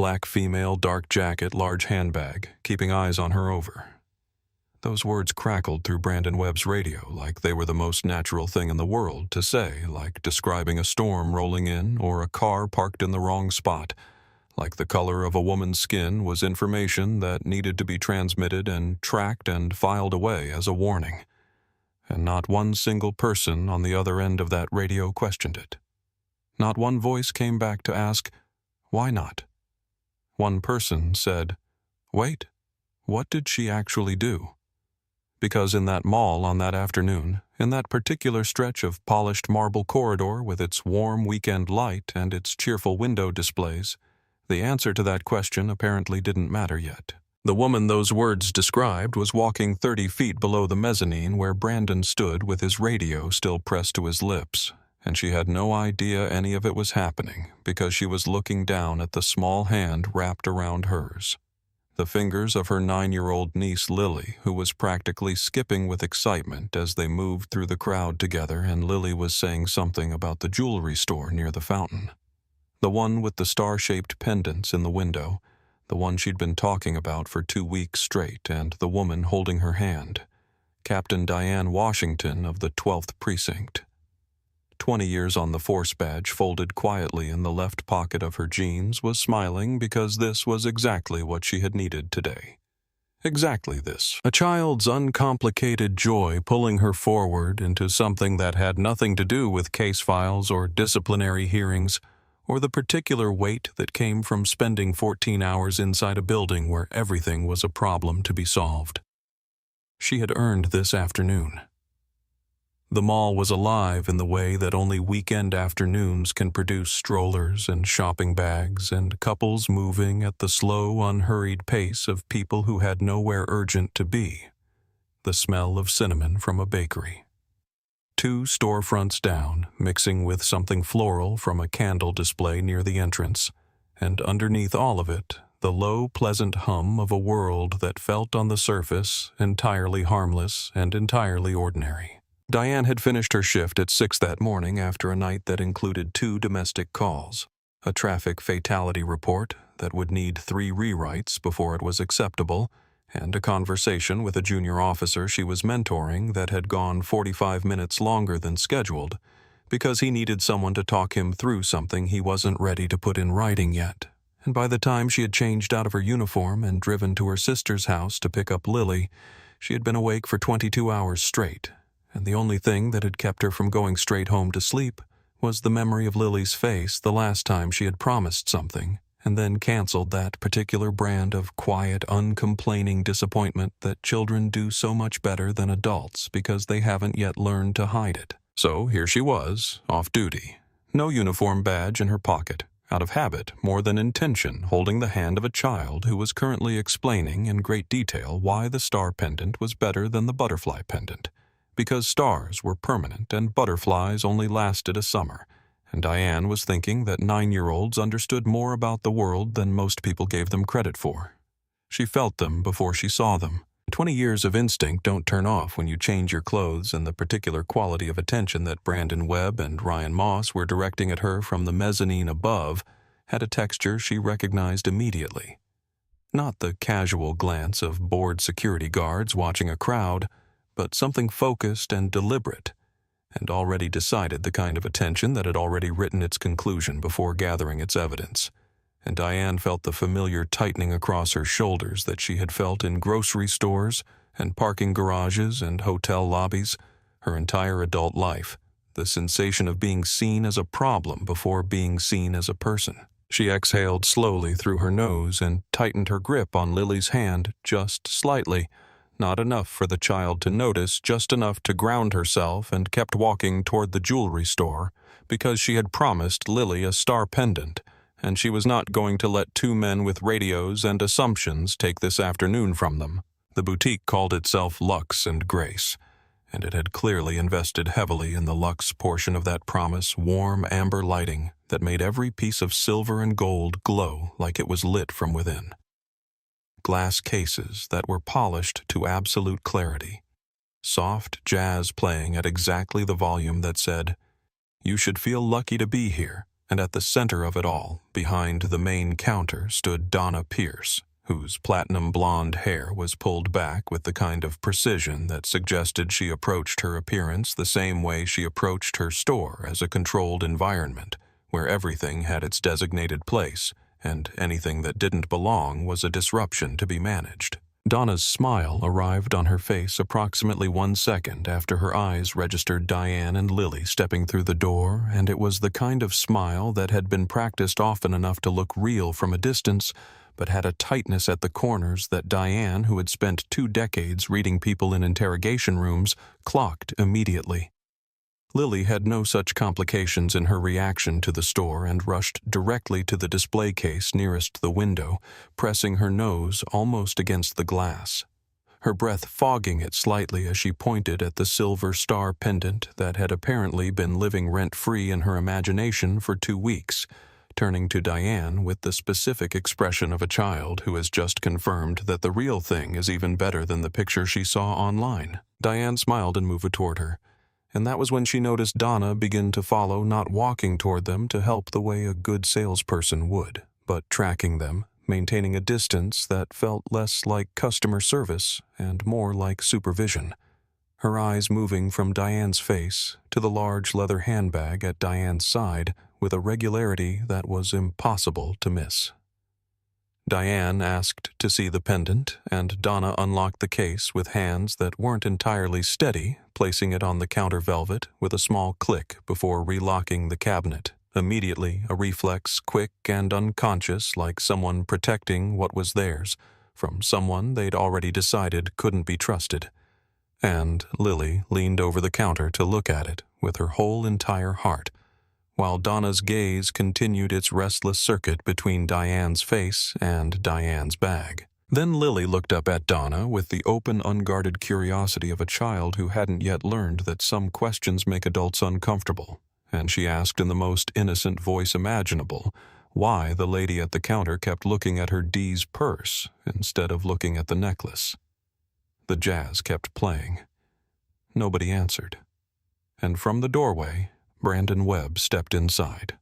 black female, dark jacket, large handbag, keeping eyes on her over. Those words crackled through Brandon Webb's radio like they were the most natural thing in the world to say, like describing a storm rolling in or a car parked in the wrong spot, like the color of a woman's skin was information that needed to be transmitted and tracked and filed away as a warning. And not one single person on the other end of that radio questioned it. Not one voice came back to ask, why not? One person said, wait, what did she actually do? Because in that mall on that afternoon, in that particular stretch of polished marble corridor with its warm weekend light and its cheerful window displays, the answer to that question apparently didn't matter yet. The woman those words described was walking 30 feet below the mezzanine where Brandon stood with his radio still pressed to his lips, and she had no idea any of it was happening because she was looking down at the small hand wrapped around hers. The fingers of her 9-year-old niece Lily, who was practically skipping with excitement as they moved through the crowd together, and Lily was saying something about the jewelry store near the fountain. The one with the star-shaped pendants in the window, the one she'd been talking about for 2 weeks straight, and the woman holding her hand, Captain Diane Washington of the 12th Precinct. 20 years on the force badge folded quietly in the left pocket of her jeans, was smiling because this was exactly what she had needed today. Exactly this. A child's uncomplicated joy pulling her forward into something that had nothing to do with case files or disciplinary hearings, or the particular weight that came from spending 14 hours inside a building where everything was a problem to be solved. She had earned this afternoon. The mall was alive in the way that only weekend afternoons can produce strollers and shopping bags and couples moving at the slow, unhurried pace of people who had nowhere urgent to be. The smell of cinnamon from a bakery. 2 storefronts down, mixing with something floral from a candle display near the entrance, and underneath all of it, the low, pleasant hum of a world that felt on the surface entirely harmless and entirely ordinary. Diane had finished her shift at 6 that morning after a night that included 2 domestic calls, a traffic fatality report that would need 3 rewrites before it was acceptable, and a conversation with a junior officer she was mentoring that had gone 45 minutes longer than scheduled because he needed someone to talk him through something he wasn't ready to put in writing yet. And by the time she had changed out of her uniform and driven to her sister's house to pick up Lily, she had been awake for 22 hours straight. And the only thing that had kept her from going straight home to sleep was the memory of Lily's face the last time she had promised something, and then canceled that particular brand of quiet, uncomplaining disappointment that children do so much better than adults because they haven't yet learned to hide it. So here she was, off duty, no uniform badge in her pocket, out of habit more than intention, holding the hand of a child who was currently explaining in great detail why the star pendant was better than the butterfly pendant. Because stars were permanent and butterflies only lasted a summer, and Diane was thinking that 9-year-olds understood more about the world than most people gave them credit for. She felt them before she saw them. 20 years of instinct don't turn off when you change your clothes, and the particular quality of attention that Brandon Webb and Ryan Moss were directing at her from the mezzanine above had a texture she recognized immediately. Not the casual glance of bored security guards watching a crowd, but something focused and deliberate, and already decided the kind of attention that had already written its conclusion before gathering its evidence. And Diane felt the familiar tightening across her shoulders that she had felt in grocery stores and parking garages and hotel lobbies her entire adult life, the sensation of being seen as a problem before being seen as a person. She exhaled slowly through her nose and tightened her grip on Lily's hand just slightly, not enough for the child to notice, just enough to ground herself, and kept walking toward the jewelry store because she had promised Lily a star pendant, and she was not going to let 2 men with radios and assumptions take this afternoon from them. The boutique called itself Lux and Grace, and it had clearly invested heavily in the luxe portion of that promise, warm amber lighting that made every piece of silver and gold glow like it was lit from within. Glass cases that were polished to absolute clarity. Soft jazz playing at exactly the volume that said, "You should feel lucky to be here," And at the center of it all, behind the main counter, stood Donna Pierce, whose platinum blonde hair was pulled back with the kind of precision that suggested she approached her appearance the same way she approached her store as a controlled environment, where everything had its designated place, and anything that didn't belong was a disruption to be managed. Donna's smile arrived on her face approximately 1 second after her eyes registered Diane and Lily stepping through the door, and it was the kind of smile that had been practiced often enough to look real from a distance, but had a tightness at the corners that Diane, who had spent 2 decades reading people in interrogation rooms, clocked immediately. Lily had no such complications in her reaction to the store and rushed directly to the display case nearest the window, pressing her nose almost against the glass, her breath fogging it slightly as she pointed at the silver star pendant that had apparently been living rent-free in her imagination for 2 weeks, turning to Diane with the specific expression of a child who has just confirmed that the real thing is even better than the picture she saw online. Diane smiled and moved toward her. And that was when she noticed Donna begin to follow, not walking toward them to help the way a good salesperson would, but tracking them, maintaining a distance that felt less like customer service and more like supervision, her eyes moving from Diane's face to the large leather handbag at Diane's side with a regularity that was impossible to miss. Diane asked to see the pendant, and Donna unlocked the case with hands that weren't entirely steady, placing it on the counter velvet with a small click before relocking the cabinet. Immediately, a reflex quick and unconscious, like someone protecting what was theirs from someone they'd already decided couldn't be trusted. And Lily leaned over the counter to look at it with her whole entire heart, while Donna's gaze continued its restless circuit between Diane's face and Diane's bag. Then Lily looked up at Donna with the open, unguarded curiosity of a child who hadn't yet learned that some questions make adults uncomfortable, and she asked in the most innocent voice imaginable why the lady at the counter kept looking at her D's purse instead of looking at the necklace. The jazz kept playing. Nobody answered. And from the doorway, Brandon Webb stepped inside.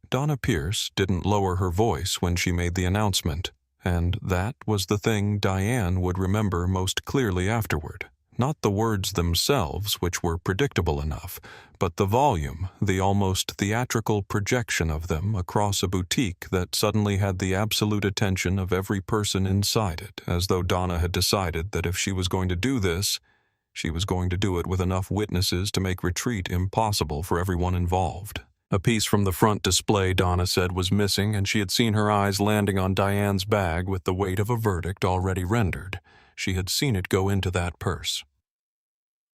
Donna Pierce didn't lower her voice when she made the announcement, and that was the thing Diane would remember most clearly afterward. Not the words themselves, which were predictable enough, but the volume, the almost theatrical projection of them across a boutique that suddenly had the absolute attention of every person inside it, as though Donna had decided that if she was going to do this, she was going to do it with enough witnesses to make retreat impossible for everyone involved. A piece from the front display, Donna said, was missing, and she had seen her eyes landing on Diane's bag with the weight of a verdict already rendered. She had seen it go into that purse.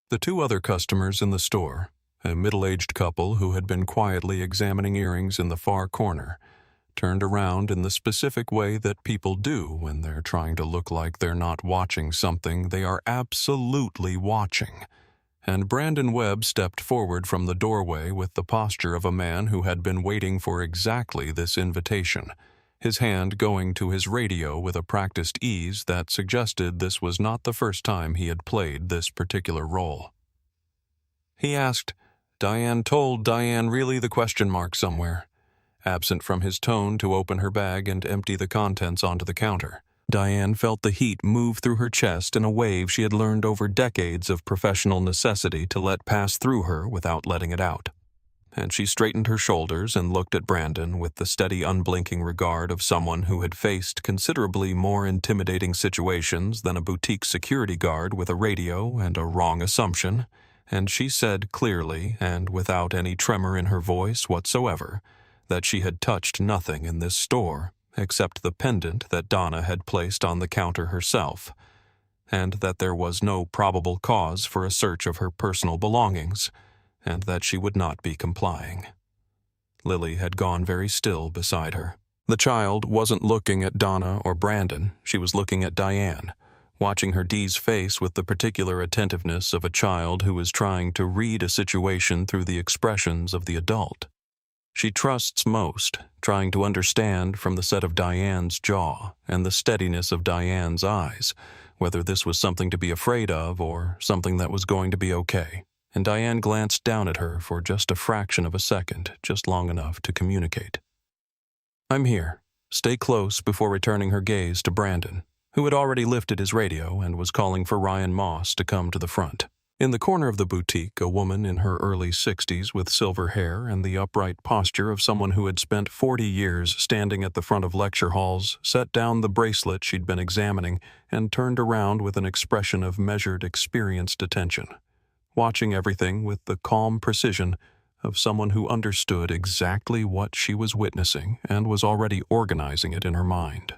The 2 other customers in the store, a middle-aged couple who had been quietly examining earrings in the far corner, turned around in the specific way that people do when they're trying to look like they're not watching something they are absolutely watching. And Brandon Webb stepped forward from the doorway with the posture of a man who had been waiting for exactly this invitation, his hand going to his radio with a practiced ease that suggested this was not the first time he had played this particular role. He asked, "Diane told Diane really the question mark somewhere," absent from his tone to open her bag and empty the contents onto the counter. Diane felt the heat move through her chest in a wave she had learned over decades of professional necessity to let pass through her without letting it out. And she straightened her shoulders and looked at Brandon with the steady, unblinking regard of someone who had faced considerably more intimidating situations than a boutique security guard with a radio and a wrong assumption, and she said clearly and without any tremor in her voice whatsoever that she had touched nothing in this store except the pendant that Donna had placed on the counter herself, and that there was no probable cause for a search of her personal belongings, and that she would not be complying. Lily had gone very still beside her. The child wasn't looking at Donna or Brandon. She was looking at Diane, watching her D's face with the particular attentiveness of a child who is trying to read a situation through the expressions of the adult. She trusts most, trying to understand from the set of Diane's jaw and the steadiness of Diane's eyes, whether this was something to be afraid of or something that was going to be okay. and Diane glanced down at her for just a fraction of a second, just long enough to communicate. "I'm here." Stay close before returning her gaze to Brandon, who had already lifted his radio and was calling for Ryan Moss to come to the front. In the corner of the boutique, a woman in her early 60s with silver hair and the upright posture of someone who had spent 40 years standing at the front of lecture halls set down the bracelet she'd been examining and turned around with an expression of measured, experienced attention, watching everything with the calm precision of someone who understood exactly what she was witnessing and was already organizing it in her mind.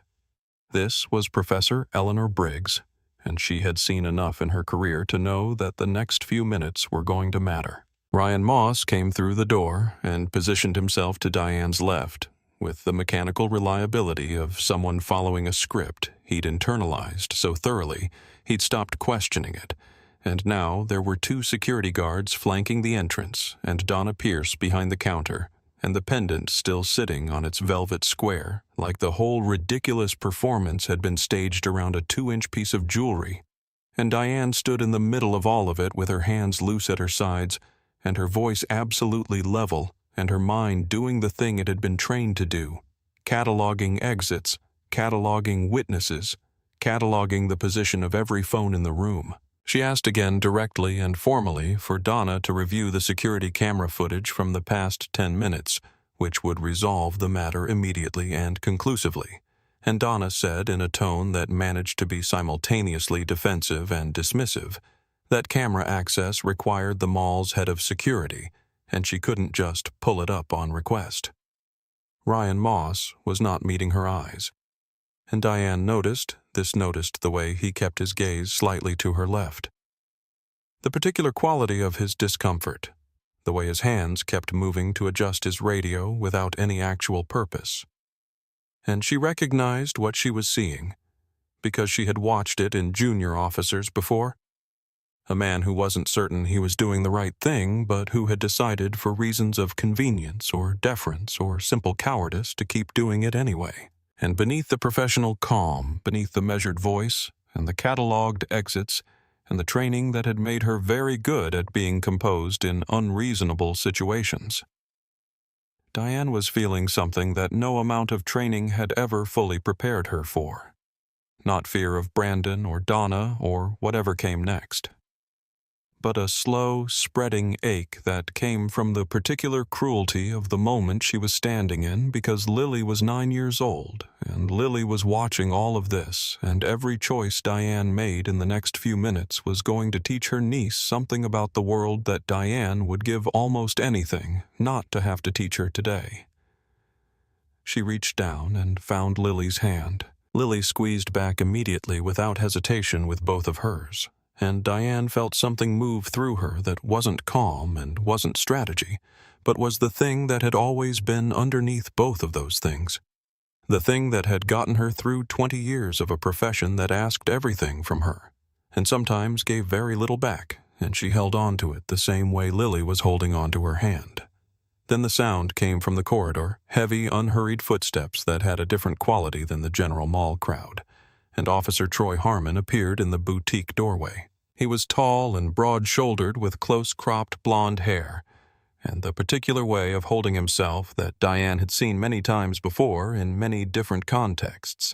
This was Professor Eleanor Briggs, and she had seen enough in her career to know that the next few minutes were going to matter. Ryan Moss came through the door and positioned himself to Diane's left, with the mechanical reliability of someone following a script he'd internalized so thoroughly he'd stopped questioning it. And now there were 2 security guards flanking the entrance, and Donna Pierce behind the counter, and the pendant still sitting on its velvet square, like the whole ridiculous performance had been staged around a 2-inch piece of jewelry. And Diane stood in the middle of all of it with her hands loose at her sides, and her voice absolutely level, and her mind doing the thing it had been trained to do, cataloging exits, cataloging witnesses, cataloging the position of every phone in the room. She asked again directly and formally for Donna to review the security camera footage from the past 10 minutes, which would resolve the matter immediately and conclusively. And Donna said in a tone that managed to be simultaneously defensive and dismissive that camera access required the mall's head of security, and she couldn't just pull it up on request. Ryan Moss was not meeting her eyes, and Diane noticed the way he kept his gaze slightly to her left. The particular quality of his discomfort, the way his hands kept moving to adjust his radio without any actual purpose. And she recognized what she was seeing, because she had watched it in junior officers before. A man who wasn't certain he was doing the right thing, but who had decided for reasons of convenience or deference or simple cowardice to keep doing it anyway. And beneath the professional calm, beneath the measured voice, and the catalogued exits, and the training that had made her very good at being composed in unreasonable situations, Diane was feeling something that no amount of training had ever fully prepared her for. Not fear of Brandon or Donna or whatever came next, but a slow, spreading ache that came from the particular cruelty of the moment she was standing in, because Lily was 9 years old, and Lily was watching all of this, and every choice Diane made in the next few minutes was going to teach her niece something about the world that Diane would give almost anything not to have to teach her today. She reached down and found Lily's hand. Lily squeezed back immediately without hesitation with both of hers, and Diane felt something move through her that wasn't calm and wasn't strategy, but was the thing that had always been underneath both of those things. The thing that had gotten her through 20 years of a profession that asked everything from her, and sometimes gave very little back, and she held on to it the same way Lily was holding on to her hand. Then the sound came from the corridor, heavy, unhurried footsteps that had a different quality than the general mall crowd, and Officer Troy Harmon appeared in the boutique doorway. He was tall and broad-shouldered with close-cropped blonde hair, and the particular way of holding himself that Diane had seen many times before in many different contexts.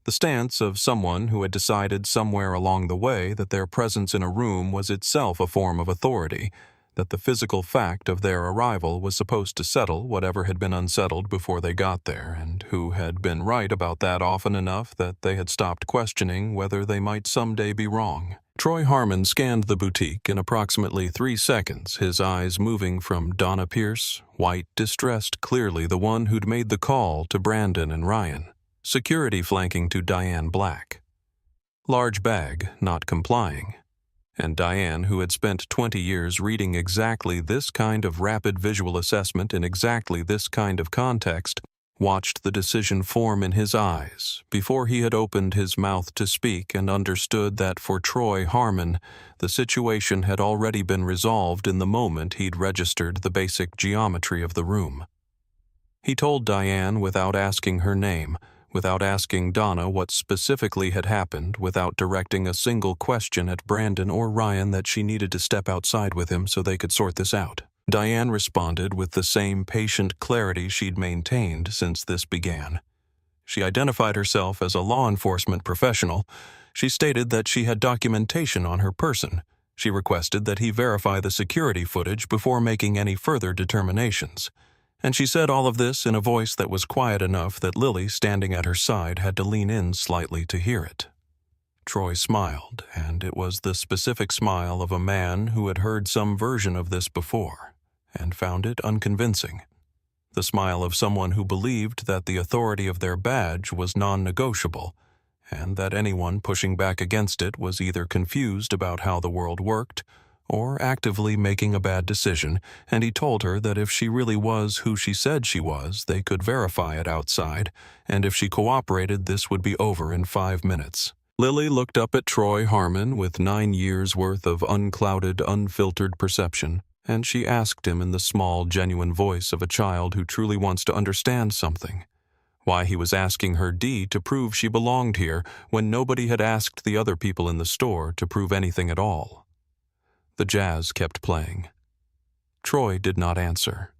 The stance of someone who had decided somewhere along the way that their presence in a room was itself a form of authority, that the physical fact of their arrival was supposed to settle whatever had been unsettled before they got there, and who had been right about that often enough that they had stopped questioning whether they might someday be wrong. Troy Harmon scanned the boutique in approximately 3 seconds, his eyes moving from Donna Pierce, white, distressed, clearly the one who'd made the call to Brandon and Ryan, security flanking to Diane Black. Large bag, not complying. And Diane, who had spent 20 years reading exactly this kind of rapid visual assessment in exactly this kind of context, watched the decision form in his eyes before he had opened his mouth to speak, and understood that for Troy Harmon, the situation had already been resolved in the moment he'd registered the basic geometry of the room. He told Diane without asking her name, Without asking Donna what specifically had happened, without directing a single question at Brandon or Ryan that she needed to step outside with him so they could sort this out, Diane responded with the same patient clarity she'd maintained since this began. She identified herself as a law enforcement professional. She stated that she had documentation on her person. She requested that he verify the security footage before making any further determinations. And she said all of this in a voice that was quiet enough that Lily, standing at her side, had to lean in slightly to hear it. Troy smiled, and it was the specific smile of a man who had heard some version of this before, and found it unconvincing. The smile of someone who believed that the authority of their badge was non-negotiable, and that anyone pushing back against it was either confused about how the world worked or actively making a bad decision, and he told her that if she really was who she said she was, they could verify it outside, and if she cooperated, this would be over in 5 minutes. Lily looked up at Troy Harmon with 9 years' worth of unclouded, unfiltered perception, and she asked him in the small, genuine voice of a child who truly wants to understand something, why he was asking her D to prove she belonged here when nobody had asked the other people in the store to prove anything at all. The jazz kept playing. Troy did not answer.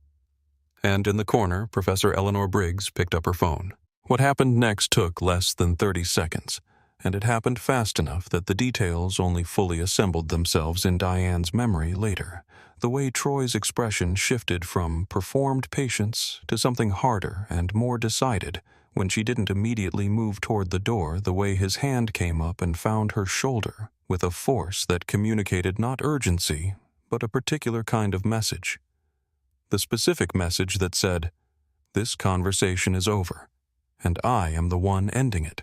And in the corner, Professor Eleanor Briggs picked up her phone. What happened next took less than 30 seconds, and it happened fast enough that the details only fully assembled themselves in Diane's memory later. The way Troy's expression shifted from performed patience to something harder and more decided when she didn't immediately move toward the door, the way his hand came up and found her shoulder with a force that communicated not urgency, but a particular kind of message. The specific message that said, "This conversation is over, and I am the one ending it."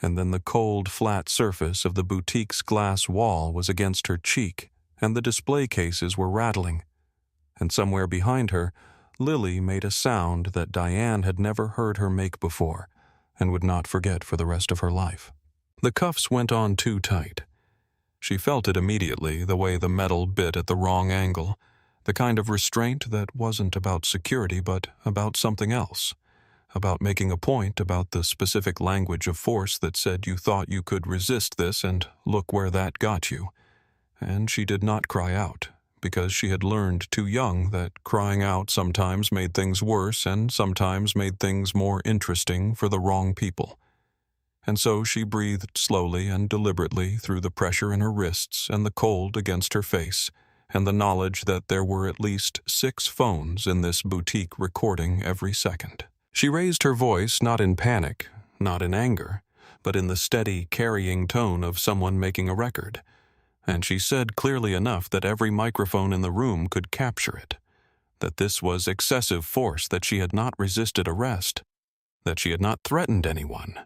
And then the cold, flat surface of the boutique's glass wall was against her cheek, and the display cases were rattling. And somewhere behind her, Lily made a sound that Diane had never heard her make before, and would not forget for the rest of her life. The cuffs went on too tight. She felt it immediately, the way the metal bit at the wrong angle, the kind of restraint that wasn't about security but about something else, about making a point about the specific language of force that said you thought you could resist this and look where that got you. And she did not cry out, because she had learned too young that crying out sometimes made things worse and sometimes made things more interesting for the wrong people. And so she breathed slowly and deliberately through the pressure in her wrists and the cold against her face, and the knowledge that there were at least 6 phones in this boutique recording every second. She raised her voice not in panic, not in anger, but in the steady, carrying tone of someone making a record. And she said clearly enough that every microphone in the room could capture it, that this was excessive force, that she had not resisted arrest, that she had not threatened anyone,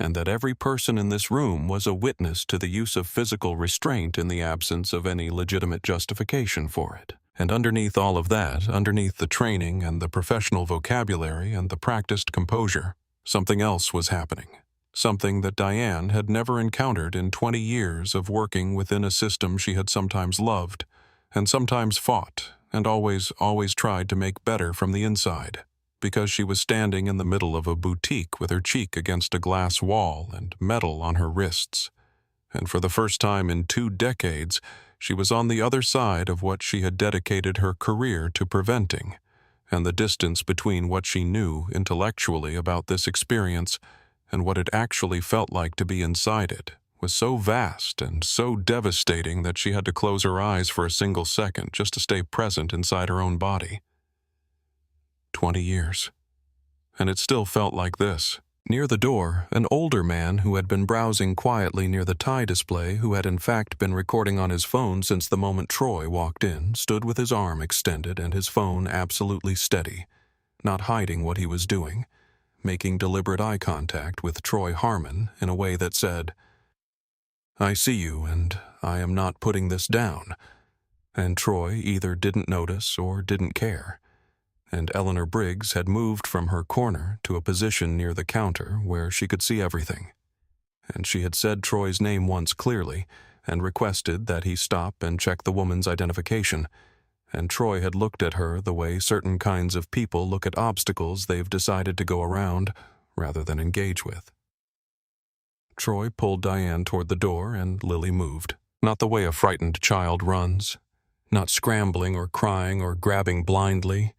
and that every person in this room was a witness to the use of physical restraint in the absence of any legitimate justification for it. And underneath all of that, underneath the training and the professional vocabulary and the practiced composure, something else was happening. Something that Diane had never encountered in 20 years of working within a system she had sometimes loved, and sometimes fought, and always tried to make better from the inside, because she was standing in the middle of a boutique with her cheek against a glass wall and metal on her wrists. And for the first time in 2 decades, she was on the other side of what she had dedicated her career to preventing, and the distance between what she knew intellectually about this experience and what it actually felt like to be inside it was so vast and so devastating that she had to close her eyes for a single second just to stay present inside her own body. 20 years. And it still felt like this. Near the door, an older man who had been browsing quietly near the tie display, who had in fact been recording on his phone since the moment Troy walked in, stood with his arm extended and his phone absolutely steady, not hiding what he was doing, making deliberate eye contact with Troy Harmon in a way that said, "I see you, and I am not putting this down." And Troy either didn't notice or didn't care. And Eleanor Briggs had moved from her corner to a position near the counter where she could see everything. And she had said Troy's name once clearly and requested that he stop and check the woman's identification. And Troy had looked at her the way certain kinds of people look at obstacles they've decided to go around, rather than engage with. Troy pulled Diane toward the door, and Lily moved. Not the way a frightened child runs, not scrambling or crying or grabbing blindly,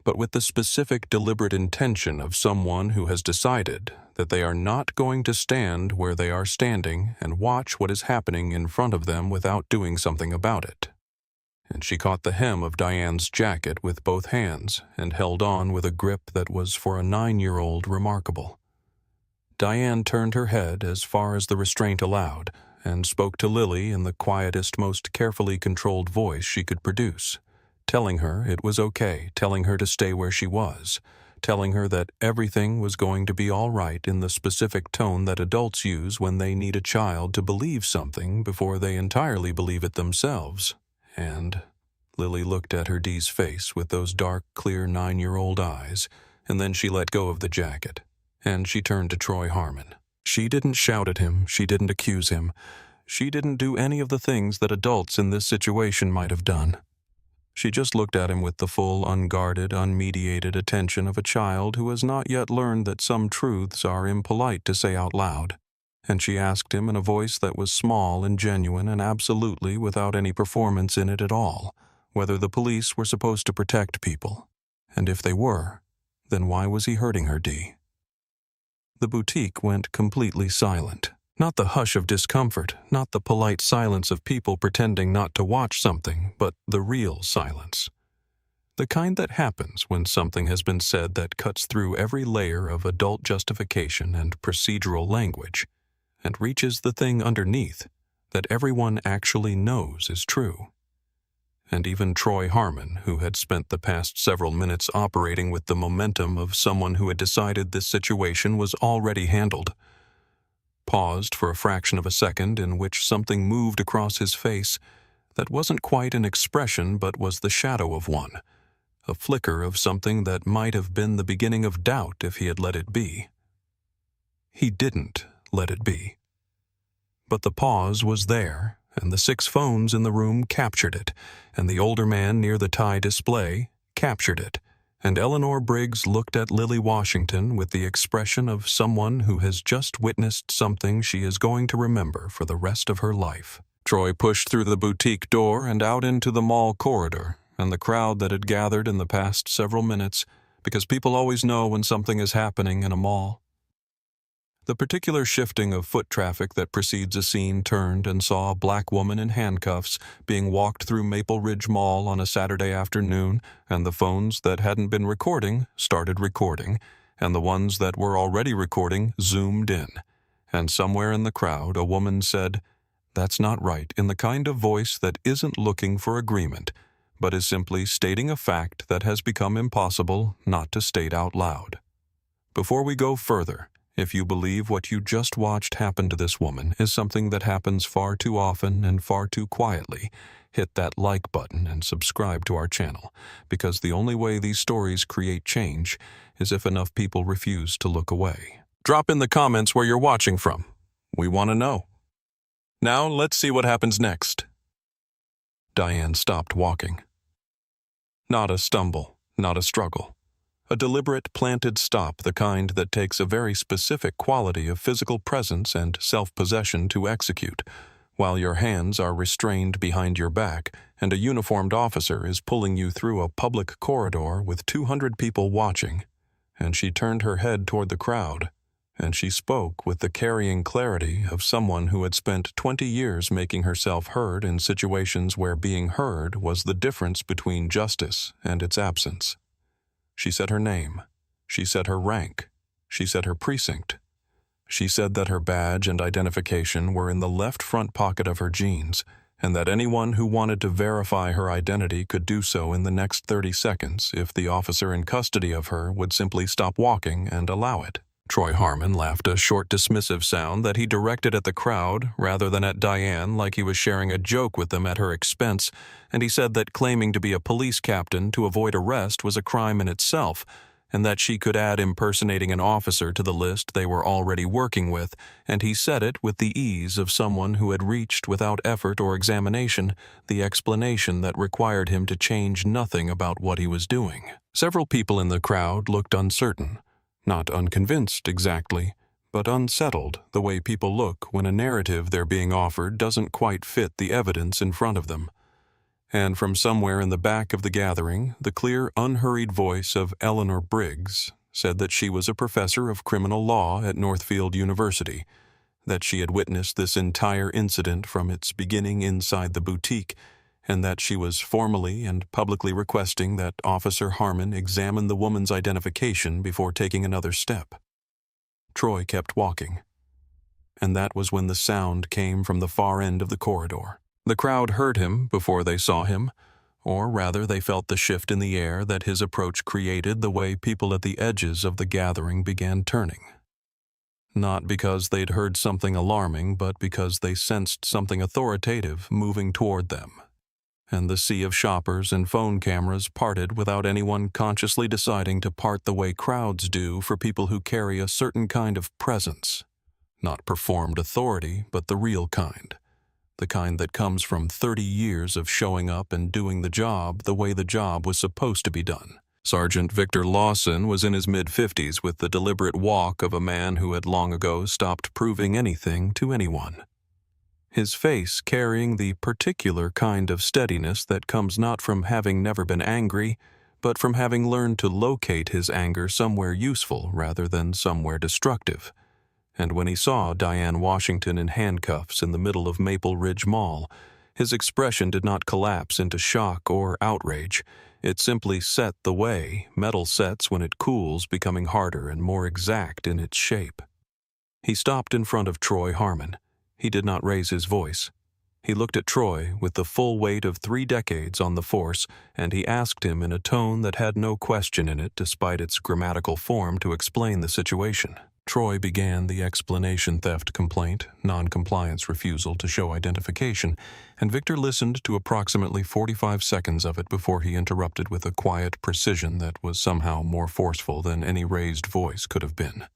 but with the specific, deliberate intention of someone who has decided that they are not going to stand where they are standing and watch what is happening in front of them without doing something about it. And she caught the hem of Diane's jacket with both hands and held on with a grip that was for a 9-year-old remarkable. Diane turned her head as far as the restraint allowed and spoke to Lily in the quietest, most carefully controlled voice she could produce, telling her it was okay, telling her to stay where she was, telling her that everything was going to be all right in the specific tone that adults use when they need a child to believe something before they entirely believe it themselves. And Lily looked at her D's face with those dark, clear 9-year-old eyes, and then she let go of the jacket, and she turned to Troy Harmon. She didn't shout at him, she didn't accuse him, she didn't do any of the things that adults in this situation might have done. She just looked at him with the full, unguarded, unmediated attention of a child who has not yet learned that some truths are impolite to say out loud. And she asked him in a voice that was small and genuine and absolutely without any performance in it at all, whether the police were supposed to protect people. And if they were, then why was he hurting her, D? The boutique went completely silent. Not the hush of discomfort, not the polite silence of people pretending not to watch something, but the real silence. The kind that happens when something has been said that cuts through every layer of adult justification and procedural language, and reaches the thing underneath that everyone actually knows is true. And even Troy Harmon, who had spent the past several minutes operating with the momentum of someone who had decided this situation was already handled, paused for a fraction of a second in which something moved across his face that wasn't quite an expression but was the shadow of one, a flicker of something that might have been the beginning of doubt if he had let it be. He didn't let it be. But the pause was there, and the 6 phones in the room captured it, and the older man near the tie display captured it, and Eleanor Briggs looked at Lily Washington with the expression of someone who has just witnessed something she is going to remember for the rest of her life. Troy pushed through the boutique door and out into the mall corridor, and the crowd that had gathered in the past several minutes, because people always know when something is happening in a mall. The particular shifting of foot traffic that precedes a scene turned and saw a black woman in handcuffs being walked through Maple Ridge Mall on a Saturday afternoon, and the phones that hadn't been recording started recording, and the ones that were already recording zoomed in. And somewhere in the crowd a woman said, "That's not right," in the kind of voice that isn't looking for agreement, but is simply stating a fact that has become impossible not to state out loud. Before we go further, if you believe what you just watched happen to this woman is something that happens far too often and far too quietly, hit that like button and subscribe to our channel, because the only way these stories create change is if enough people refuse to look away. Drop in the comments where you're watching from. We want to know. Now let's see what happens next. Diane stopped walking. Not a stumble, not a struggle. A deliberate, planted stop, the kind that takes a very specific quality of physical presence and self-possession to execute, while your hands are restrained behind your back and a uniformed officer is pulling you through a public corridor with 200 people watching. And she turned her head toward the crowd, and she spoke with the carrying clarity of someone who had spent 20 years making herself heard in situations where being heard was the difference between justice and its absence. She said her name. She said her rank. She said her precinct. She said that her badge and identification were in the left front pocket of her jeans, and that anyone who wanted to verify her identity could do so in the next 30 seconds if the officer in custody of her would simply stop walking and allow it. Troy Harmon laughed a short dismissive sound that he directed at the crowd rather than at Diane, like he was sharing a joke with them at her expense, and he said that claiming to be a police captain to avoid arrest was a crime in itself, and that she could add impersonating an officer to the list they were already working with, and he said it with the ease of someone who had reached without effort or examination the explanation that required him to change nothing about what he was doing. Several people in the crowd looked uncertain, Not unconvinced exactly, but unsettled the way people look when a narrative they're being offered doesn't quite fit the evidence in front of them. And from somewhere in the back of the gathering, the clear, unhurried voice of Eleanor Briggs said that she was a professor of criminal law at Northfield University, that she had witnessed this entire incident from its beginning inside the boutique, and that she was formally and publicly requesting that Officer Harmon examine the woman's identification before taking another step. Troy kept walking, and that was when the sound came from the far end of the corridor. The crowd heard him before they saw him, or rather they felt the shift in the air that his approach created the way people at the edges of the gathering began turning. Not because they'd heard something alarming, but because they sensed something authoritative moving toward them. And the sea of shoppers and phone cameras parted without anyone consciously deciding to part the way crowds do for people who carry a certain kind of presence. Not performed authority, but the real kind. The kind that comes from 30 years of showing up and doing the job the way the job was supposed to be done. Sergeant Victor Lawson was in his mid-50s with the deliberate walk of a man who had long ago stopped proving anything to anyone. His face carrying the particular kind of steadiness that comes not from having never been angry, but from having learned to locate his anger somewhere useful rather than somewhere destructive. And when he saw Diane Washington in handcuffs in the middle of Maple Ridge Mall, his expression did not collapse into shock or outrage. It simply set the way metal sets when it cools, becoming harder and more exact in its shape. He stopped in front of Troy Harmon. He did not raise his voice. He looked at Troy with the full weight of 3 decades on the force, and he asked him in a tone that had no question in it despite its grammatical form to explain the situation. Troy began the explanation theft complaint, non-compliance refusal to show identification, and Victor listened to approximately 45 seconds of it before he interrupted with a quiet precision that was somehow more forceful than any raised voice could have been.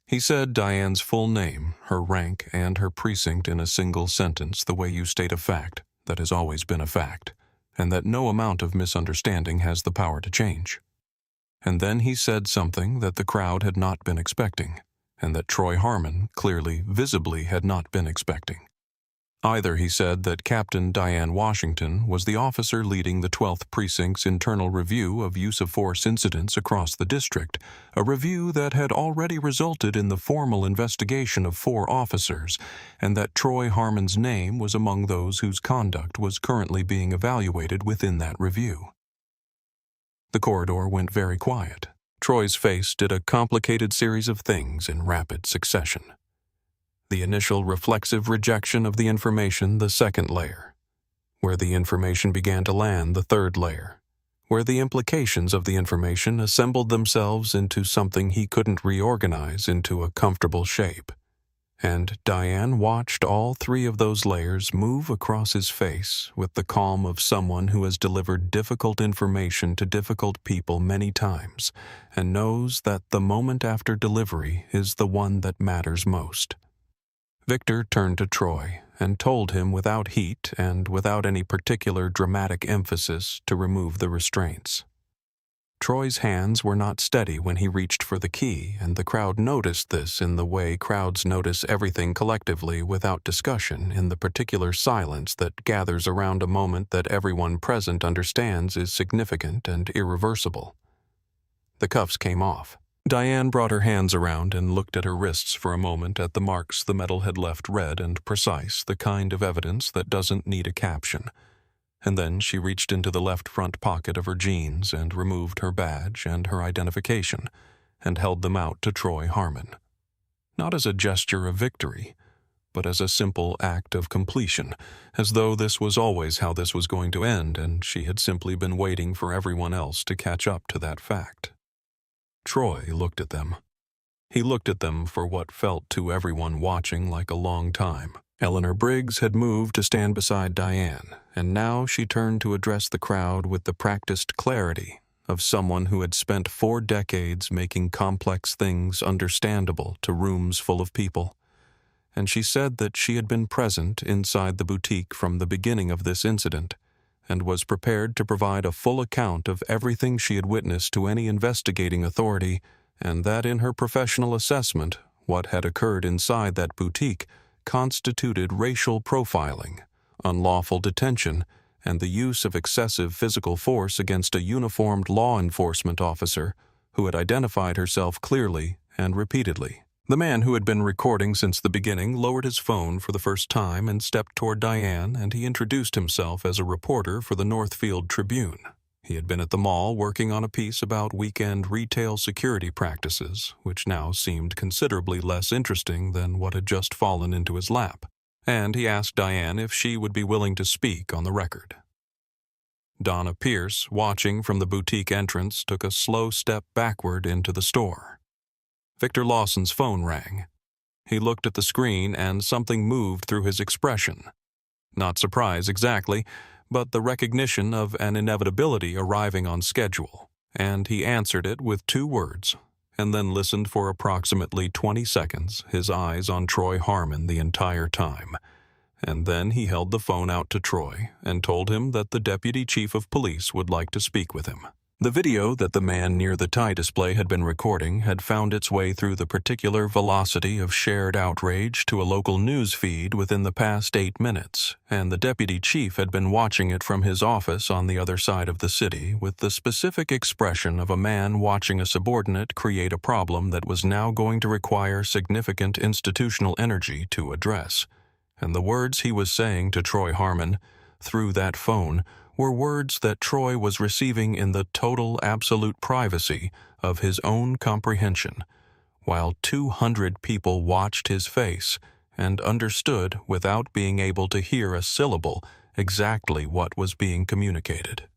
He said Diane's full name, her rank, and her precinct in a single sentence the way you state a fact that has always been a fact, and that no amount of misunderstanding has the power to change. And then he said something that the crowd had not been expecting, and that Troy Harmon clearly, visibly had not been expecting. Either he said that Captain Diane Washington was the officer leading the 12th Precinct's internal review of use-of-force incidents across the district, a review that had already resulted in the formal investigation of 4 officers, and that Troy Harmon's name was among those whose conduct was currently being evaluated within that review. The corridor went very quiet. Troy's face did a complicated series of things in rapid succession. The initial reflexive rejection of the information, the second layer. Where the information began to land, the third layer. Where the implications of the information assembled themselves into something he couldn't reorganize into a comfortable shape. And Diane watched all 3 of those layers move across his face with the calm of someone who has delivered difficult information to difficult people many times and knows that the moment after delivery is the one that matters most. Victor turned to Troy and told him without heat and without any particular dramatic emphasis to remove the restraints. Troy's hands were not steady when he reached for the key, and the crowd noticed this in the way crowds notice everything collectively without discussion in the particular silence that gathers around a moment that everyone present understands is significant and irreversible. The cuffs came off. Diane brought her hands around and looked at her wrists for a moment at the marks the metal had left red and precise, the kind of evidence that doesn't need a caption. And then she reached into the left front pocket of her jeans and removed her badge and her identification and held them out to Troy Harmon. Not as a gesture of victory, but as a simple act of completion, as though this was always how this was going to end and she had simply been waiting for everyone else to catch up to that fact. Troy looked at them. He looked at them for what felt to everyone watching like a long time. Eleanor Briggs had moved to stand beside Diane, and now she turned to address the crowd with the practiced clarity of someone who had spent 4 decades making complex things understandable to rooms full of people. And she said that she had been present inside the boutique from the beginning of this incident, and was prepared to provide a full account of everything she had witnessed to any investigating authority and that in her professional assessment, what had occurred inside that boutique constituted racial profiling, unlawful detention, and the use of excessive physical force against a uniformed law enforcement officer who had identified herself clearly and repeatedly. The man who had been recording since the beginning lowered his phone for the first time and stepped toward Diane, and he introduced himself as a reporter for the Northfield Tribune. He had been at the mall working on a piece about weekend retail security practices, which now seemed considerably less interesting than what had just fallen into his lap, and he asked Diane if she would be willing to speak on the record. Donna Pierce, watching from the boutique entrance, took a slow step backward into the store. Victor Lawson's phone rang. He looked at the screen and something moved through his expression. Not surprise exactly, but the recognition of an inevitability arriving on schedule, and he answered it with 2 words, and then listened for approximately 20 seconds, his eyes on Troy Harmon the entire time. And then he held the phone out to Troy and told him that the deputy chief of police would like to speak with him. The video that the man near the tie display had been recording had found its way through the particular velocity of shared outrage to a local news feed within the past 8 minutes, and the deputy chief had been watching it from his office on the other side of the city with the specific expression of a man watching a subordinate create a problem that was now going to require significant institutional energy to address. And the words he was saying to Troy Harmon, through that phone, were words that Troy was receiving in the total absolute privacy of his own comprehension, while 200 people watched his face and understood without being able to hear a syllable exactly what was being communicated.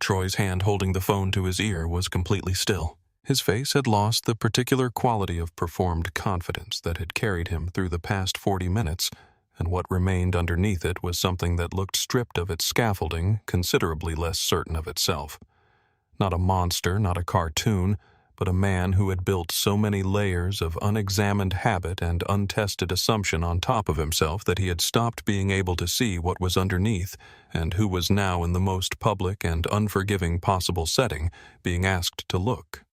Troy's hand holding the phone to his ear was completely still. His face had lost the particular quality of performed confidence that had carried him through the past 40 minutes, and what remained underneath it was something that looked stripped of its scaffolding, considerably less certain of itself. Not a monster, not a cartoon, but a man who had built so many layers of unexamined habit and untested assumption on top of himself that he had stopped being able to see what was underneath, and who was now in the most public and unforgiving possible setting, being asked to look.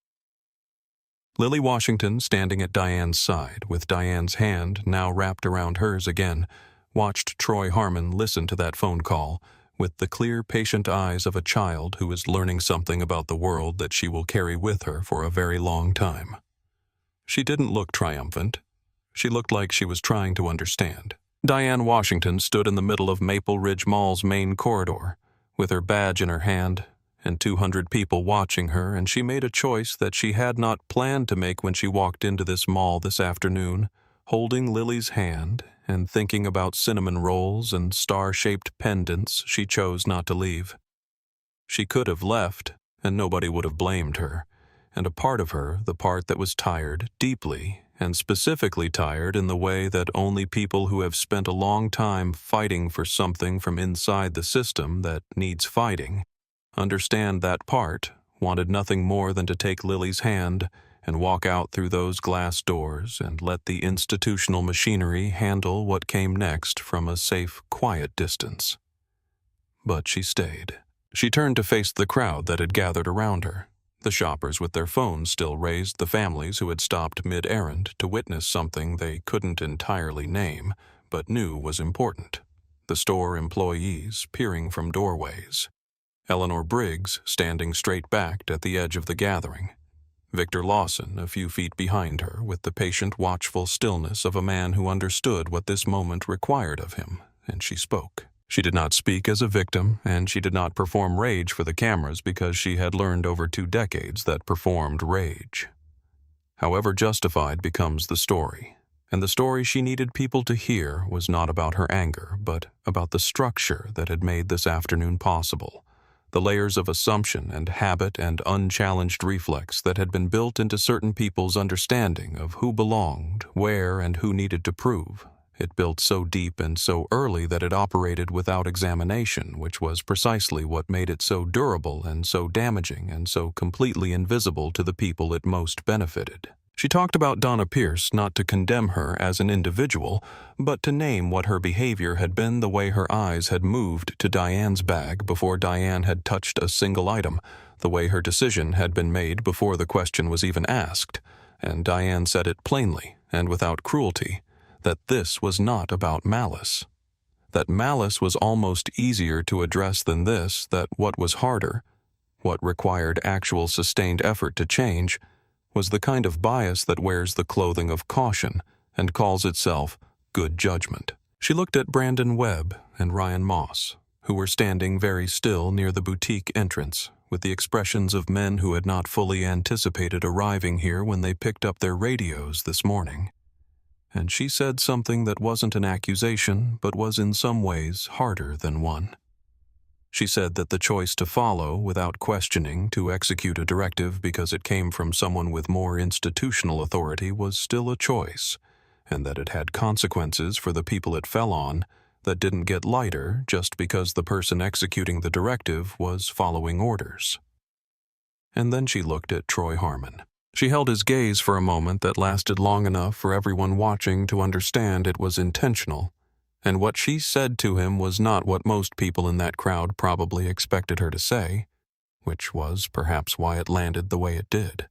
Lily Washington, standing at Diane's side, with Diane's hand now wrapped around hers again, watched Troy Harmon listen to that phone call with the clear, patient eyes of a child who is learning something about the world that she will carry with her for a very long time. She didn't look triumphant. She looked like she was trying to understand. Diane Washington stood in the middle of Maple Ridge Mall's main corridor, with her badge in her hand, and 200 people watching her, and she made a choice that she had not planned to make when she walked into this mall this afternoon, holding Lily's hand and thinking about cinnamon rolls and star-shaped pendants she chose not to leave. She could have left, and nobody would have blamed her, and a part of her, the part that was tired, deeply, and specifically tired in the way that only people who have spent a long time fighting for something from inside the system that needs fighting, understand that part, wanted nothing more than to take Lily's hand and walk out through those glass doors and let the institutional machinery handle what came next from a safe, quiet distance. But she stayed. She turned to face the crowd that had gathered around her. The shoppers with their phones still raised, the families who had stopped mid-errand to witness something they couldn't entirely name, but knew was important. The store employees peering from doorways. Eleanor Briggs standing straight-backed at the edge of the gathering. Victor Lawson a few feet behind her with the patient, watchful stillness of a man who understood what this moment required of him, and she spoke. She did not speak as a victim, and she did not perform rage for the cameras because she had learned over 2 decades that performed rage. However justified becomes the story, and the story she needed people to hear was not about her anger, but about the structure that had made this afternoon possible. The layers of assumption and habit and unchallenged reflex that had been built into certain people's understanding of who belonged, where, and who needed to prove. It built so deep and so early that it operated without examination, which was precisely what made it so durable and so damaging and so completely invisible to the people it most benefited. She talked about Donna Pierce not to condemn her as an individual, but to name what her behavior had been, the way her eyes had moved to Diane's bag before Diane had touched a single item, the way her decision had been made before the question was even asked, and Diane said it plainly and without cruelty, that this was not about malice. That malice was almost easier to address than this, that what was harder, what required actual sustained effort to change, was the kind of bias that wears the clothing of caution and calls itself good judgment. She looked at Brandon Webb and Ryan Moss, who were standing very still near the boutique entrance, with the expressions of men who had not fully anticipated arriving here when they picked up their radios this morning. And she said something that wasn't an accusation, but was in some ways harder than one. She said that the choice to follow, without questioning, to execute a directive because it came from someone with more institutional authority was still a choice, and that it had consequences for the people it fell on that didn't get lighter just because the person executing the directive was following orders. And then she looked at Troy Harmon. She held his gaze for a moment that lasted long enough for everyone watching to understand it was intentional, and what she said to him was not what most people in that crowd probably expected her to say, which was perhaps why it landed the way it did.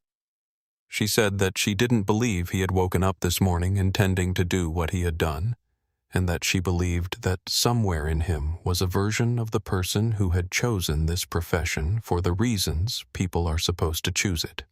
She said that she didn't believe he had woken up this morning intending to do what he had done, and that she believed that somewhere in him was a version of the person who had chosen this profession for the reasons people are supposed to choose it,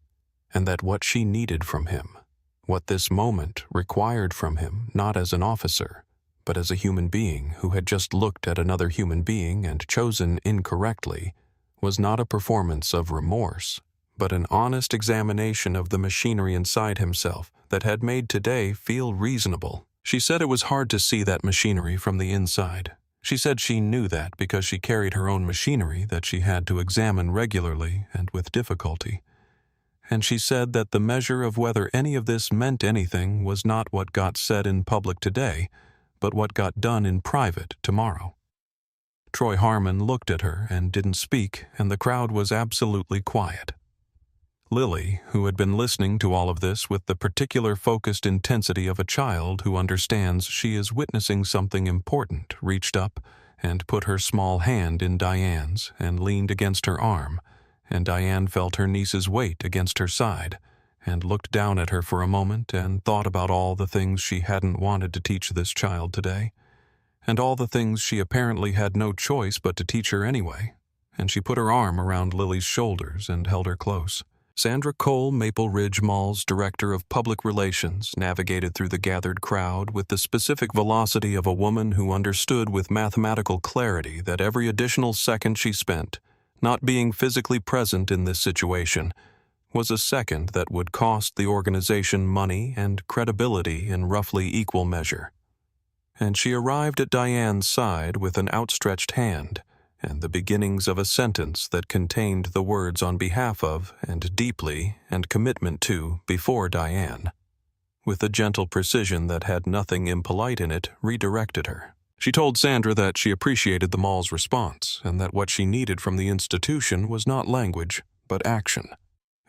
and that what she needed from him, what this moment required from him, not as an officer, but as a human being who had just looked at another human being and chosen incorrectly, was not a performance of remorse, but an honest examination of the machinery inside himself that had made today feel reasonable. She said it was hard to see that machinery from the inside. She said she knew that because she carried her own machinery that she had to examine regularly and with difficulty. And she said that the measure of whether any of this meant anything was not what got said in public today, but what got done in private tomorrow. Troy Harmon looked at her and didn't speak, and the crowd was absolutely quiet. Lily, who had been listening to all of this with the particular focused intensity of a child who understands she is witnessing something important, reached up and put her small hand in Diane's and leaned against her arm, and Diane felt her niece's weight against her side, and looked down at her for a moment and thought about all the things she hadn't wanted to teach this child today, and all the things she apparently had no choice but to teach her anyway, and she put her arm around Lily's shoulders and held her close. Sandra Cole, Maple Ridge Mall's Director of Public Relations, navigated through the gathered crowd with the specific velocity of a woman who understood with mathematical clarity that every additional second she spent, not being physically present in this situation, was a second that would cost the organization money and credibility in roughly equal measure. And she arrived at Diane's side with an outstretched hand, and the beginnings of a sentence that contained the words on behalf of, and deeply, and commitment to, before Diane. With a gentle precision that had nothing impolite in it, redirected her. She told Sandra that she appreciated the mall's response, and that what she needed from the institution was not language, but action,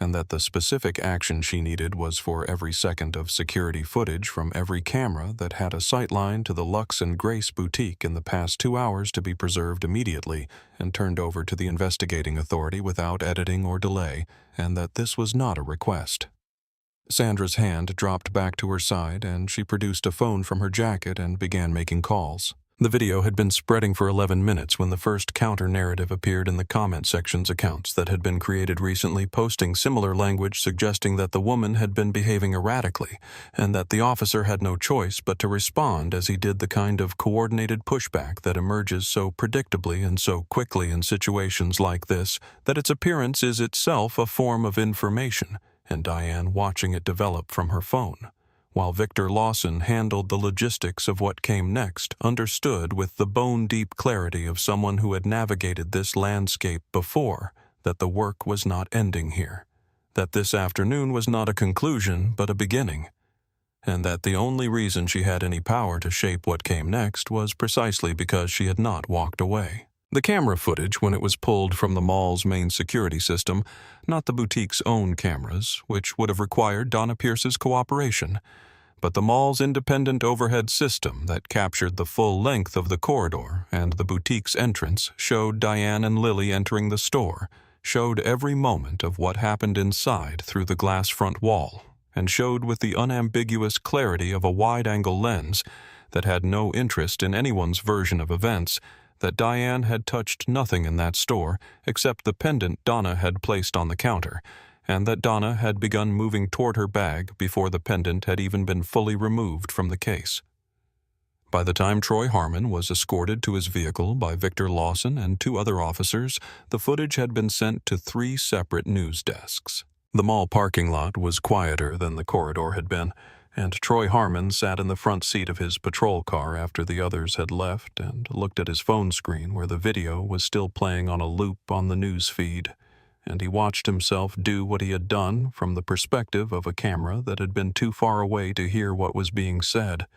and that the specific action she needed was for every second of security footage from every camera that had a sightline to the Lux and Grace boutique in the past 2 hours to be preserved immediately and turned over to the investigating authority without editing or delay, and that this was not a request. Sandra's hand dropped back to her side, and she produced a phone from her jacket and began making calls. The video had been spreading for 11 minutes when the first counter-narrative appeared in the comment section's accounts that had been created recently, posting similar language suggesting that the woman had been behaving erratically and that the officer had no choice but to respond as he did, the kind of coordinated pushback that emerges so predictably and so quickly in situations like this that its appearance is itself a form of information, and Diane watching it develop from her phone, while Victor Lawson handled the logistics of what came next, understood with the bone-deep clarity of someone who had navigated this landscape before that the work was not ending here, that this afternoon was not a conclusion but a beginning, and that the only reason she had any power to shape what came next was precisely because she had not walked away. The camera footage, when it was pulled from the mall's main security system, not the boutique's own cameras, which would have required Donna Pierce's cooperation, but the mall's independent overhead system that captured the full length of the corridor and the boutique's entrance, showed Diane and Lily entering the store, showed every moment of what happened inside through the glass front wall, and showed with the unambiguous clarity of a wide-angle lens that had no interest in anyone's version of events that Diane had touched nothing in that store except the pendant Donna had placed on the counter, and that Donna had begun moving toward her bag before the pendant had even been fully removed from the case. By the time Troy Harmon was escorted to his vehicle by Victor Lawson and 2 other officers, the footage had been sent to 3 separate news desks. The mall parking lot was quieter than the corridor had been, and Troy Harmon sat in the front seat of his patrol car after the others had left and looked at his phone screen where the video was still playing on a loop on the news feed, and he watched himself do what he had done from the perspective of a camera that had been too far away to hear what was being said,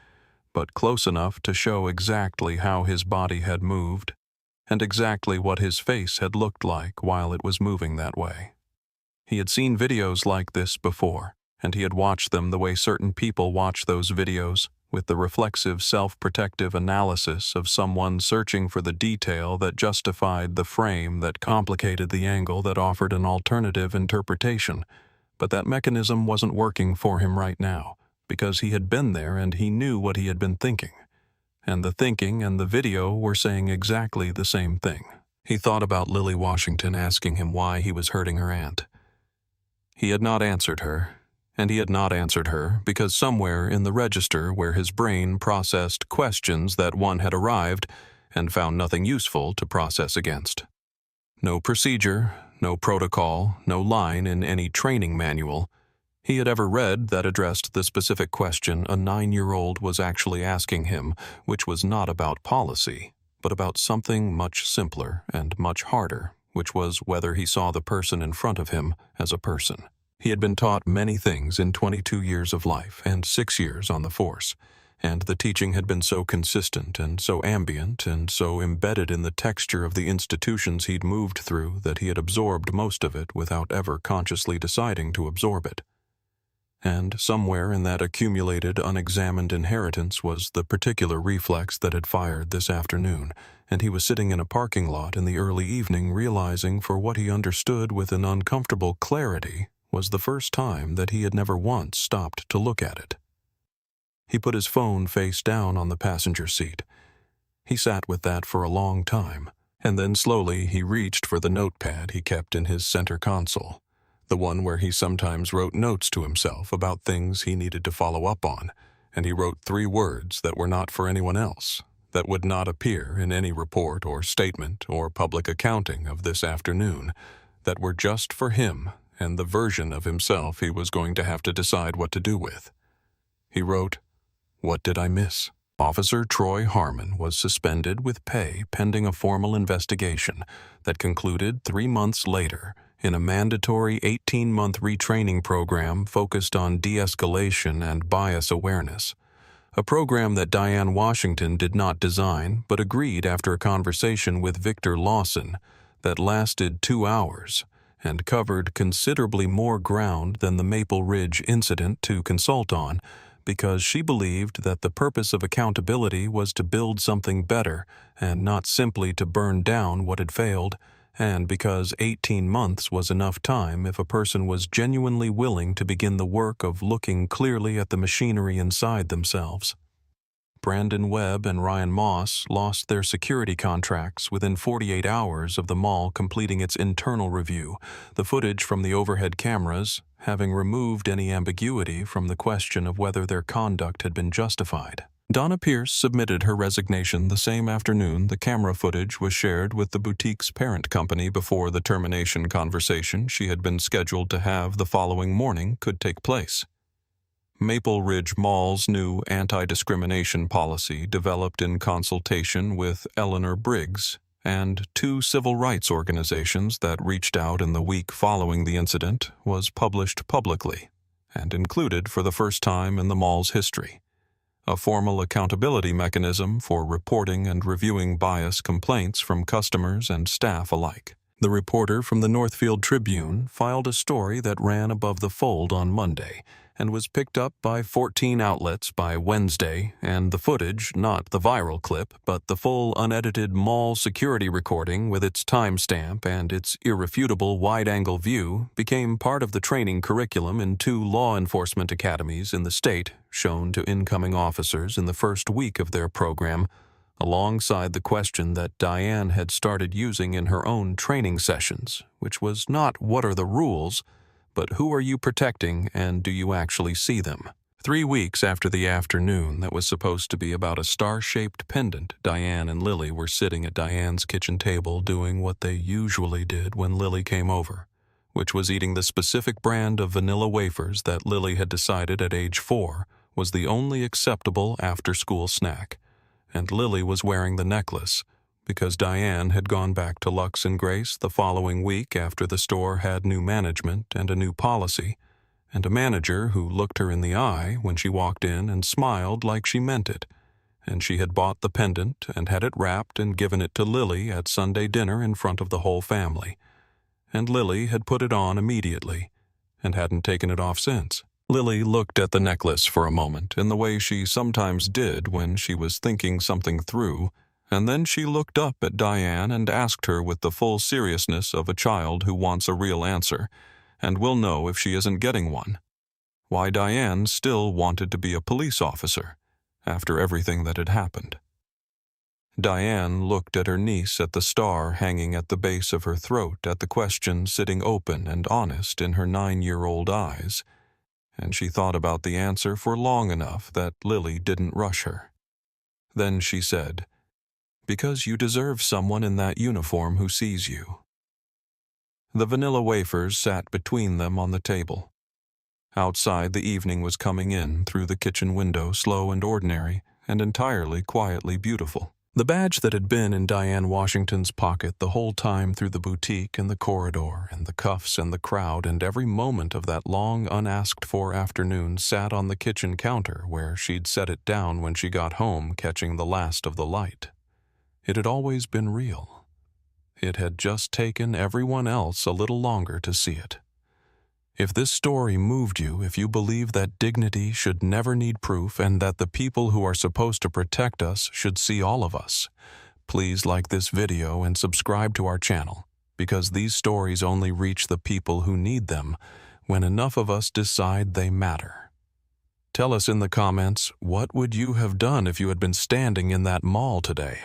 but close enough to show exactly how his body had moved and exactly what his face had looked like while it was moving that way. He had seen videos like this before, and he had watched them the way certain people watch those videos, with the reflexive self-protective analysis of someone searching for the detail that justified the frame that complicated the angle that offered an alternative interpretation. But that mechanism wasn't working for him right now, because he had been there and he knew what he had been thinking. And the thinking and the video were saying exactly the same thing. He thought about Lily Washington asking him why he was hurting her aunt. He had not answered her, and he had not answered her because somewhere in the register where his brain processed questions that one had arrived and found nothing useful to process against. No procedure, no protocol, no line in any training manual he had ever read that addressed the specific question a 9-year-old was actually asking him, which was not about policy, but about something much simpler and much harder, which was whether he saw the person in front of him as a person. He had been taught many things in 22 years of life and 6 years on the force, and the teaching had been so consistent and so ambient and so embedded in the texture of the institutions he'd moved through that he had absorbed most of it without ever consciously deciding to absorb it. And somewhere in that accumulated, unexamined inheritance was the particular reflex that had fired this afternoon, and he was sitting in a parking lot in the early evening realizing for what he understood with an uncomfortable clarity was the first time that he had never once stopped to look at it. He put his phone face down on the passenger seat. He sat with that for a long time, and then slowly he reached for the notepad he kept in his center console, the one where he sometimes wrote notes to himself about things he needed to follow up on, and he wrote 3 words that were not for anyone else, that would not appear in any report or statement or public accounting of this afternoon, that were just for him and the version of himself he was going to have to decide what to do with. He wrote, "What did I miss?" Officer Troy Harmon was suspended with pay pending a formal investigation that concluded 3 months later in a mandatory 18-month retraining program focused on de-escalation and bias awareness, a program that Diane Washington did not design but agreed after a conversation with Victor Lawson that lasted 2 hours and covered considerably more ground than the Maple Ridge incident to consult on, because she believed that the purpose of accountability was to build something better and not simply to burn down what had failed, and because 18 months was enough time if a person was genuinely willing to begin the work of looking clearly at the machinery inside themselves. Brandon Webb and Ryan Moss lost their security contracts within 48 hours of the mall completing its internal review, the footage from the overhead cameras having removed any ambiguity from the question of whether their conduct had been justified. Donna Pierce submitted her resignation the same afternoon the camera footage was shared with the boutique's parent company before the termination conversation she had been scheduled to have the following morning could take place. Maple Ridge Mall's new anti-discrimination policy, developed in consultation with Eleanor Briggs and 2 civil rights organizations that reached out in the week following the incident, was published publicly and included for the first time in the mall's history a formal accountability mechanism for reporting and reviewing bias complaints from customers and staff alike. The reporter from the Northfield Tribune filed a story that ran above the fold on Monday, and was picked up by 14 outlets by Wednesday, and the footage, not the viral clip, but the full unedited mall security recording with its timestamp and its irrefutable wide-angle view, became part of the training curriculum in 2 law enforcement academies in the state, shown to incoming officers in the first week of their program, alongside the question that Diane had started using in her own training sessions, which was not "what are the rules," but "who are you protecting and do you actually see them?" 3 weeks after the afternoon that was supposed to be about a star-shaped pendant, Diane and Lily were sitting at Diane's kitchen table doing what they usually did when Lily came over, which was eating the specific brand of vanilla wafers that Lily had decided at age 4 was the only acceptable after-school snack. And Lily was wearing the necklace because Diane had gone back to Lux and Grace the following week after the store had new management and a new policy, and a manager who looked her in the eye when she walked in and smiled like she meant it, and she had bought the pendant and had it wrapped and given it to Lily at Sunday dinner in front of the whole family, and Lily had put it on immediately and hadn't taken it off since. Lily looked at the necklace for a moment in the way she sometimes did when she was thinking something through, and then she looked up at Diane and asked her with the full seriousness of a child who wants a real answer, and will know if she isn't getting one. Why Diane still wanted to be a police officer, after everything that had happened. Diane looked at her niece at the star hanging at the base of her throat at the question sitting open and honest in her 9-year-old eyes, and she thought about the answer for long enough that Lily didn't rush her. Then she said, "Because you deserve someone in that uniform who sees you." The vanilla wafers sat between them on the table. Outside, the evening was coming in through the kitchen window, slow and ordinary, and entirely quietly beautiful. The badge that had been in Diane Washington's pocket the whole time through the boutique and the corridor and the cuffs and the crowd and every moment of that long unasked-for afternoon sat on the kitchen counter where she'd set it down when she got home, catching the last of the light. It had always been real. It had just taken everyone else a little longer to see it. If this story moved you, if you believe that dignity should never need proof and that the people who are supposed to protect us should see all of us, please like this video and subscribe to our channel, because these stories only reach the people who need them when enough of us decide they matter. Tell us in the comments, what would you have done if you had been standing in that mall today?